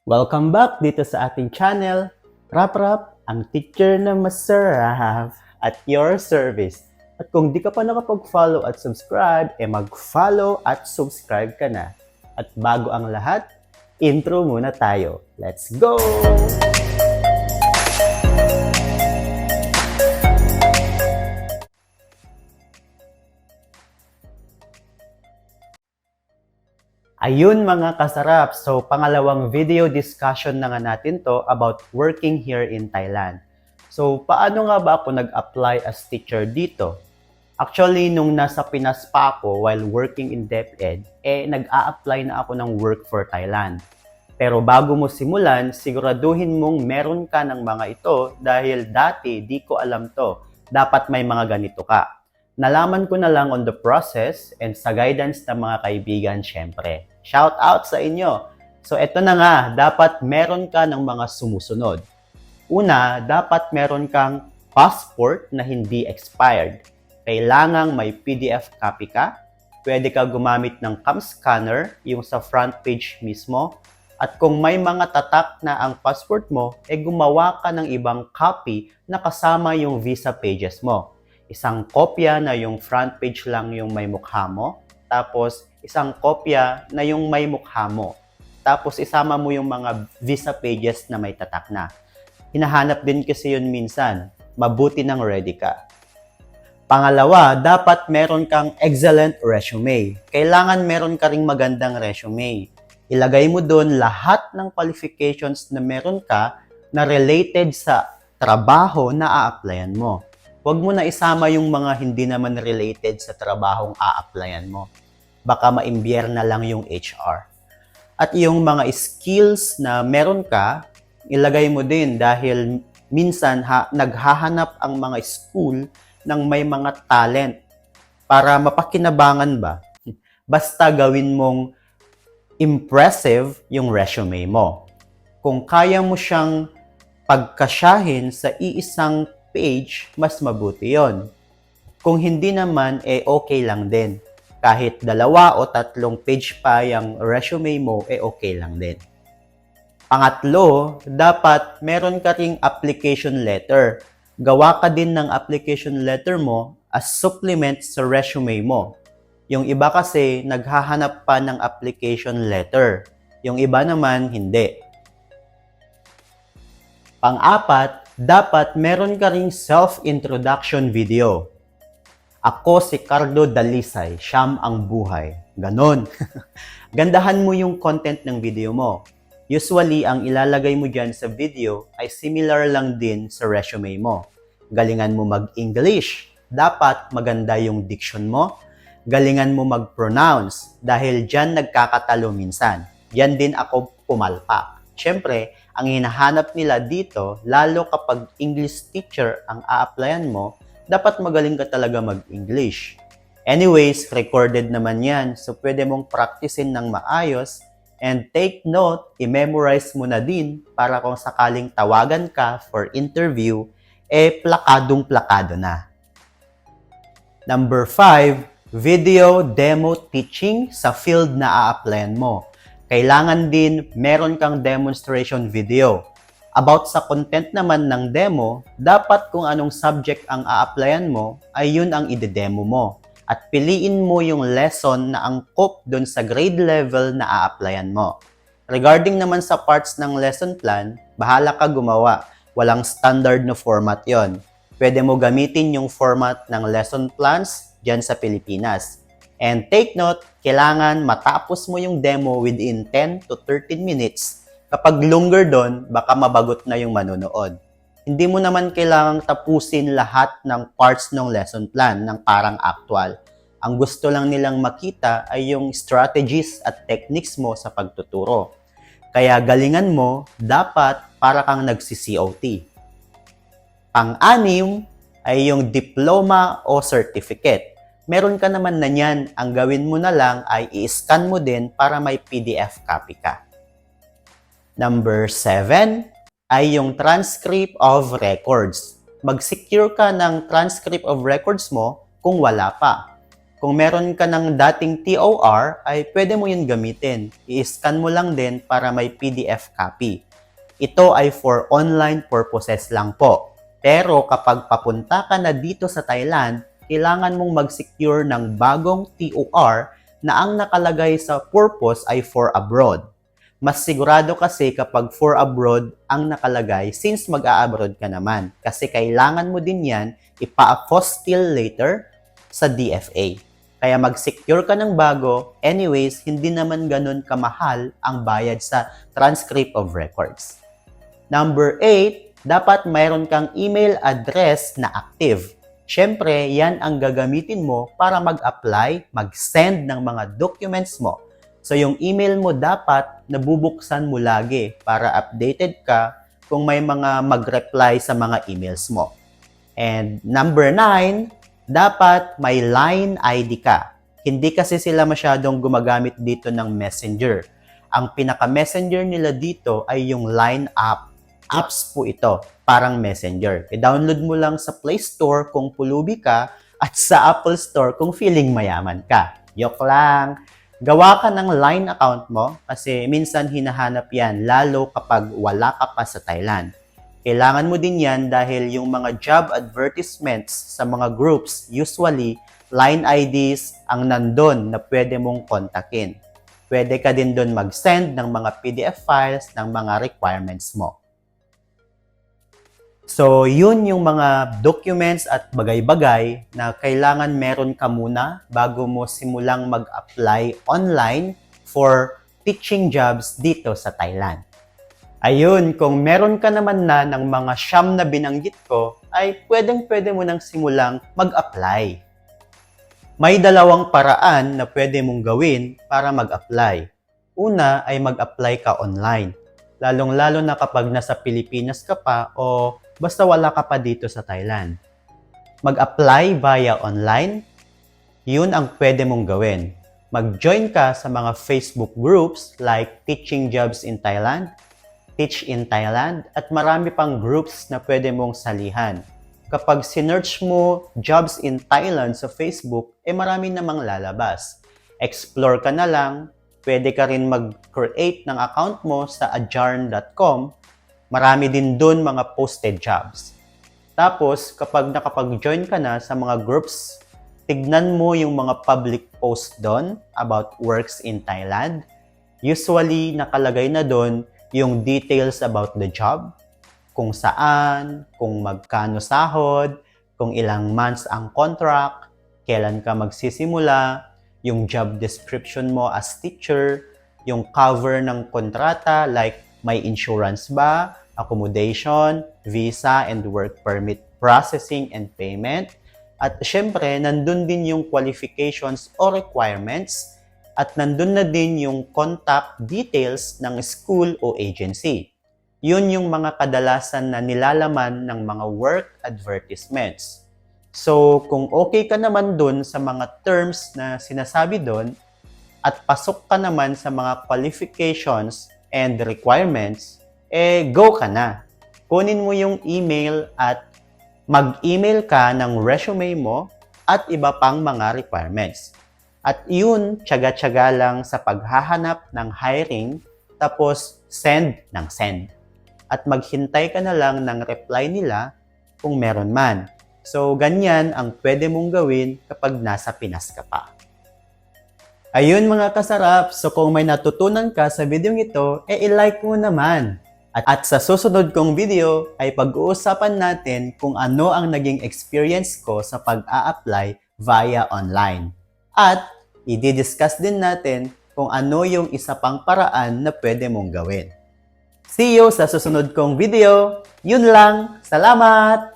Welcome back dito sa ating channel, Rap, ang teacher na masarap at your service. At kung di ka pa nakapag-follow at subscribe, mag-follow at subscribe ka na. At bago ang lahat, intro muna tayo. Let's go! Ayun mga kasarap, so pangalawang video discussion na nga natin to about working here in Thailand. So paano nga ba ako nag-apply as teacher dito? Actually, nung nasa Pinas pa ako while working in DepEd, nag-a-apply na ako ng work for Thailand. Pero bago mo simulan, siguraduhin mong meron ka ng mga ito dahil dati di ko alam to. Dapat may mga ganito ka. Nalaman ko na lang on the process and sa guidance ng mga kaibigan syempre. Shout out sa inyo! So eto na nga, dapat meron ka ng mga sumusunod. Una, dapat meron kang passport na hindi expired. Kailangang may PDF copy ka. Pwede ka gumamit ng cam scanner, yung sa front page mismo. At kung may mga tatak na ang passport mo, gumawa ka ng ibang copy na kasama yung visa pages mo. Isang kopya na yung front page lang yung may mukha mo. Tapos, isang kopya na yung may mukha mo. Tapos, isama mo yung mga visa pages na may tatak na. Hinahanap din kasi yun minsan. Mabuti nang ready ka. Pangalawa, dapat meron kang excellent resume. Kailangan meron ka ring magandang resume. Ilagay mo doon lahat ng qualifications na meron ka na related sa trabaho na a-applyan mo. Huwag mo na isama yung mga hindi naman related sa trabahong a-applyan mo. Baka maimbiyer na lang yung HR. At yung mga skills na meron ka, ilagay mo din dahil minsan naghahanap ang mga school ng may mga talent para mapakinabangan ba. Basta gawin mong impressive yung resume mo. Kung kaya mo siyang pagkasyahin sa iisang page, mas mabuti yon. Kung hindi naman, okay lang din. Kahit 2 o 3 page pa yung resume mo, okay lang din. Pangatlo, dapat meron ka ring application letter. Gawa ka din ng application letter mo as supplement sa resume mo. Yung iba kasi naghahanap pa ng application letter. Yung iba naman hindi. Pang-apat, dapat meron ka ring self-introduction video. Ako si Cardo Dalisay, siyam ang buhay. Ganon. Gandahan mo yung content ng video mo. Usually, ang ilalagay mo dyan sa video ay similar lang din sa resume mo. Galingan mo mag-English. Dapat maganda yung diction mo. Galingan mo mag-pronounce dahil dyan nagkakatalo minsan. Yan din ako pumalpak. Siyempre, ang hinahanap nila dito, lalo kapag English teacher ang a-applyan mo, dapat magaling ka talaga mag-English. Anyways, recorded naman yan, so pwede mong practicein ng maayos and take note, i-memorize mo na din para kung sakaling tawagan ka for interview, plakadong-plakado na. Number 5, video demo teaching sa field na a-applyan mo. Kailangan din meron kang demonstration video. About sa content naman ng demo, dapat kung anong subject ang a-applyan mo, ay yun ang ide-demo mo. At piliin mo yung lesson na angkop dun sa grade level na a-applyan mo. Regarding naman sa parts ng lesson plan, bahala ka gumawa. Walang standard na format yon. Pwede mo gamitin yung format ng lesson plans dyan sa Pilipinas. And take note, kailangan matapos mo yung demo within 10 to 13 minutes. Kapag longer doon, baka mabagot na yung manonood. Hindi mo naman kailangang tapusin lahat ng parts ng lesson plan ng parang actual. Ang gusto lang nilang makita ay yung strategies at techniques mo sa pagtuturo. Kaya galingan mo, dapat para kang nagsi-COT. Pang-anim ay yung diploma o certificate. Meron ka naman na yan, ang gawin mo na lang ay i-scan mo din para may PDF copy ka. Number 7 ay yung transcript of records. Mag-secure ka ng transcript of records mo kung wala pa. Kung meron ka ng dating TOR, ay pwede mo yun gamitin. I-scan mo lang din para may PDF copy. Ito ay for online purposes lang po. Pero kapag papunta ka na dito sa Thailand, kailangan mong mag-secure ng bagong TOR na ang nakalagay sa purpose ay for abroad. Mas sigurado kasi kapag for abroad ang nakalagay since mag-a-abroad ka naman. Kasi kailangan mo din yan ipa-apostille later sa DFA. Kaya mag-secure ka ng bago. Anyways, hindi naman ganun kamahal ang bayad sa transcript of records. Number 8, dapat mayroon kang email address na active. Siyempre, yan ang gagamitin mo para mag-apply, mag-send ng mga documents mo. So, yung email mo dapat nabubuksan mo lagi para updated ka kung may mga mag-reply sa mga emails mo. And number 9, dapat may Line ID ka. Hindi kasi sila masyadong gumagamit dito ng Messenger. Ang pinaka-messenger nila dito ay yung Line app. Apps po ito, parang Messenger. I-download mo lang sa Play Store kung pulubi ka at sa Apple Store kung feeling mayaman ka. Joke lang. Gawa ka ng Line account mo kasi minsan hinahanap yan lalo kapag wala ka pa sa Thailand. Kailangan mo din yan dahil yung mga job advertisements sa mga groups, usually, Line IDs ang nandun na pwede mong kontakin. Pwede ka din doon mag-send ng mga PDF files ng mga requirements mo. So, yun yung mga documents at bagay-bagay na kailangan meron ka muna bago mo simulang mag-apply online for teaching jobs dito sa Thailand. Ayun, kung meron ka naman na ng mga siyam na binanggit ko, ay pwedeng-pwede mo nang simulang mag-apply. May dalawang paraan na pwede mong gawin para mag-apply. Una ay mag-apply ka online, lalong-lalo na kapag nasa Pilipinas ka pa o basta wala ka pa dito sa Thailand. Mag-apply via online, yun ang pwede mong gawin. Mag-join ka sa mga Facebook groups like Teaching Jobs in Thailand, Teach in Thailand, at marami pang groups na pwede mong salihan. Kapag sinearch mo Jobs in Thailand sa Facebook, marami namang lalabas. Explore ka na lang, pwede ka rin mag-create ng account mo sa adjarn.com. Marami din doon mga posted jobs. Tapos, kapag nakapag-join ka na sa mga groups, tignan mo yung mga public post doon about works in Thailand. Usually, nakalagay na doon yung details about the job, kung saan, kung magkano sahod, kung ilang months ang contract, kailan ka magsisimula, yung job description mo as teacher, yung cover ng kontrata like may insurance ba, accommodation, visa and work permit processing and payment. At syempre, nandun din yung qualifications o requirements at nandun na din yung contact details ng school o agency. Yun yung mga kadalasan na nilalaman ng mga work advertisements. So, kung okay ka naman dun sa mga terms na sinasabi dun at pasok ka naman sa mga qualifications and requirements, go ka na. Kunin mo yung email at mag-email ka ng resume mo at iba pang mga requirements. At yun, tiyaga-tiyaga lang sa paghahanap ng hiring, tapos send ng send. At maghintay ka na lang ng reply nila kung meron man. So, ganyan ang pwede mong gawin kapag nasa Pinas ka pa. Ayun mga kasarap, so kung may natutunan ka sa video ito, i-like mo naman. At sa susunod kong video ay pag-uusapan natin kung ano ang naging experience ko sa pag-a-apply via online. At i-discuss din natin kung ano yung isa pang paraan na pwede mong gawin. See you sa susunod kong video. Yun lang. Salamat!